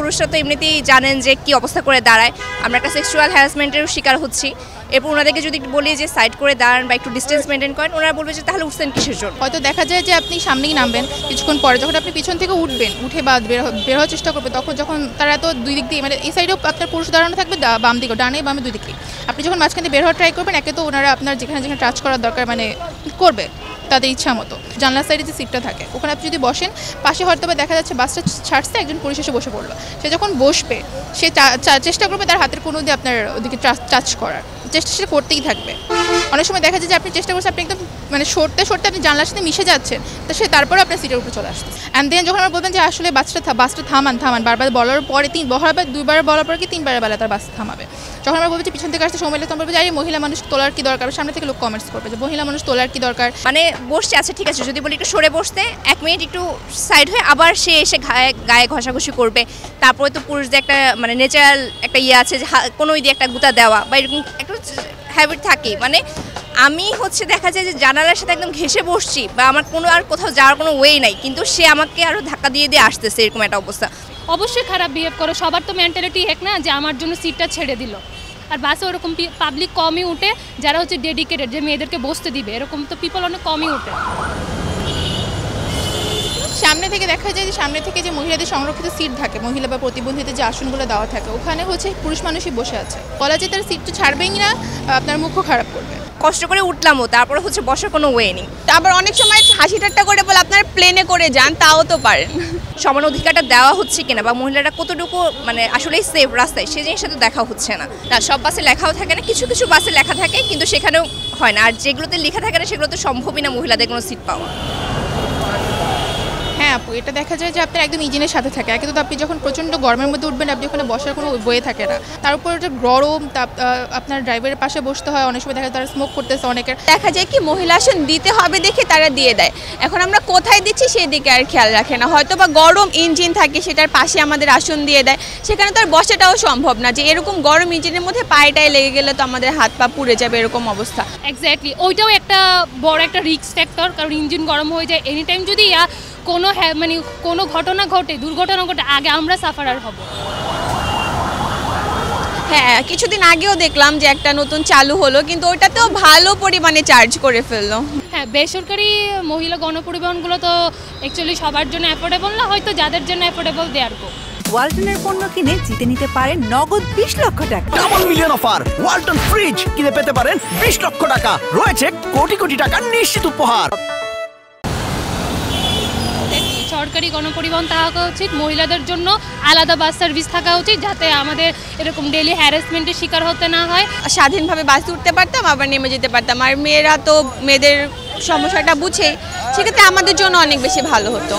পুরুষরা তো এমনিতেই জানেন যে কি অবস্থা করে দাঁড়ায়, আমরা একটা সেক্সুয়াল হ্যারাসমেন্টের শিকার হচ্ছি। এরপর ওনাদেরকে যদি বলি যে সাইড করে দাঁড়ান বা একটু ডিস্টেন্স মেনটেন করেন, ওনারা বলবে যে তাহলে উঠছেন কিসের জন্য। হয়তো দেখা যায় যে আপনি সামনেই নামবেন, কিছুক্ষণ পরে যখন আপনি পিছন থেকে উঠবেন, উঠে বা বের হওয়ার চেষ্টা করবে, তখন যখন তারা তো দুই দিক দিয়ে, মানে এই সাইডেও আপনার পুরুষ দাঁড়ানো থাকবে, বাম দিকেও, ডানে বামে দুই দিকে। আপনি যখন মাঝখানে বের হওয়ার ট্রাই করবেন, একে তো ওনারা আপনার যেখানে যেখানে টাচ করার দরকার মানে করবে তাদের ইচ্ছা মতো। জানলার সাইডে যে সিটটা থাকে ওখানে আপনি যদি বসেন, পাশে হয়তো বা দেখা যাচ্ছে বাসটা ছাড়ছে, একজন পুলিশ এসে বসে পড়লো, সে যখন বসবে সে চেষ্টা করবে তার হাতের কোনো দিয়ে আপনার ওদিকে টাচ করার চেষ্টা সে করতেই থাকবে। অনেক সময় দেখা যায় যে আপনি চেষ্টা করছেন, আপনি একদম মানে সরতে সরতে আপনি জানলার সাথে মিশে যাচ্ছেন, তো সে তারপরে আপনার সিটের উপরে চলে আসছে। অ্যান্ড দেন যখন আমরা বলবেন যে আসলে বাসটা থামান বারবার বলার পরে দুইবার বলার পরে কি তিনবারের বেলা তার বাস থামাবে। যখন আমরা বলবো যে পিছন থেকে আসতে সময় লাগলে, তখন বলবো যে মহিলা মানুষ তোলার কি দরকার, সামনে থেকে লোক কমেন্টস করবে যে মহিলা মানুষ তোলার কি দরকার। মানে বসছে, আচ্ছা ঠিক আছে, যদি বলি একটু সরে বসতে, 1 মিনিট একটু সাইড হয়ে আবার সে এসে গায়ে ঘষাঘষি করবে। তারপরে তো পুরুষদের একটা মানে ন্যাচারাল একটা ইয়ে আছে যে কোনো দিয়ে একটা গুতা দেওয়া বা এরকম একটু হ্যাবিট থাকে। মানে আমি দেখা যায় যে জানালার সাথে একদম ঘেঁষে বসছি বা আমার কোনো আর কোথাও যাওয়ার কোনো ওয়ে নাই, কিন্তু সে আমাকে আরও ধাক্কা দিয়ে আসতেছে, এরকম একটা অবস্থা। অবশ্যই খারাপ বিহেভ করো, সবার তো মেন্টালিটি এক না যে আমার জন্য সিটটা ছেড়ে দিল। আর বাসে ওরকম পাবলিক কমই উঠে যারা হচ্ছে ডেডিকেটেড, যে মেয়েদেরকে বসতে দিবে, এরকম তো পিপল অনেক কমই উঠে। সামনে থেকে দেখা যায় যে সামনে থেকে যে মহিলাদের সংরক্ষিত সিট থাকে, মহিলা বা প্রতিবন্ধীদের যে আসনগুলো দেওয়া থাকে, ওখানে হচ্ছে পুরুষ মানুষই বসে আছে। বলা যায় তার সিট তো ছাড়বেই না, আপনার মুখও খারাপ করবে। কষ্ট করে উঠলামও, তারপরে বসার কোনো ওয়ে নেই। আবার অনেক সময় হাসি ঠাট্টা করে বলে আপনারা প্লেনে করে যান, তাও তো পারেন। সমান অধিকারটা দেওয়া হচ্ছে কিনা বা মহিলারা কতটুকু মানে আসলেই সেফ রাস্তায়, সেই জিনিসটা তো দেখা হচ্ছে না। সব বাসে লেখাও থাকে না, কিছু কিছু বাসে লেখা থাকে কিন্তু সেখানেও হয় না। আর যেগুলোতে লেখা থাকে না সেগুলোতে সম্ভবই না মহিলাদের কোনো সিট পাওয়া। হ্যাঁ আপু, এটা দেখা যায় যে আপনার একদম ইঞ্জিনের সাথে থাকে। একে তো আপনি যখন প্রচণ্ড গরমের মধ্যে উঠবেন, আপনি ওখানে বসার কোনো বয়ে থাকে না, তার উপর যে গরম, আপনার ড্রাইভারের পাশে বসতে হয়। অনেক সময় দেখা যায় তারা স্মোক করতেছে, অনেকের দেখা যায় কি মহিলা আসন দিতে হবে দেখে তারা দিয়ে দেয়। এখন আমরা কোথায় দিচ্ছি সেই দিকে আর খেয়াল রাখে না, হয়তো বা গরম ইঞ্জিন থাকে সেটার পাশে আমাদের আসন দিয়ে দেয়, সেখানে তো আর বসাটাও সম্ভব না। যে এরকম গরম ইঞ্জিনের মধ্যে পায়েটায় লেগে গেলে তো আমাদের হাত পা পুড়ে যাবে, এরকম অবস্থা। এক্স্যাক্টলি, ওইটাও একটা বড় একটা রিস্ক ফ্যাক্টর, কারণ ইঞ্জিন গরম হয়ে যায়। এনি টাইম যদি কোনো ঘটনা ঘটে, দুর্ঘটনা ঘটে, আগে আমরা সাফারার হব। হ্যাঁ, কিছুদিন আগেও দেখলাম যে একটা নতুন চালু হলো, কিন্তু ওটাতেও ভালো পরিমাণে চার্জ করে ফেললো। হ্যাঁ, বেসরকারি মহিলা গণপরিবহনগুলো তো অ্যাকচুয়ালি সবার জন্য অ্যাফোর্ডেবল না, হয়তো যাদের জন্য অ্যাফোর্ডেবল দেওয়ার গো। ওয়ালটনের পণ্য কিনে জিতে নিতে পারেন নগদ 20 লক্ষ টাকা। Double million offer, Walton fridge কিনে পেতে পারেন 20 লক্ষ টাকা। রয়েছে কোটি কোটি টাকার নিশ্চিত উপহার। সরকারি গণপরিবহন থাকা উচিত, মহিলাদের জন্য আলাদা বাস সার্ভিস থাকা উচিত, যাতে আমাদের এরকম ডেইলি হ্যারাসমেন্টের শিকার হতে না হয়। স্বাধীনভাবে বাসে উঠতে পারতাম, আবার নেমে যেতে পারতাম। আর মেয়েরা তো মেয়েদের সমস্যাটা বুঝে, সেক্ষেত্রে আমাদের জন্য অনেক বেশি ভালো হতো।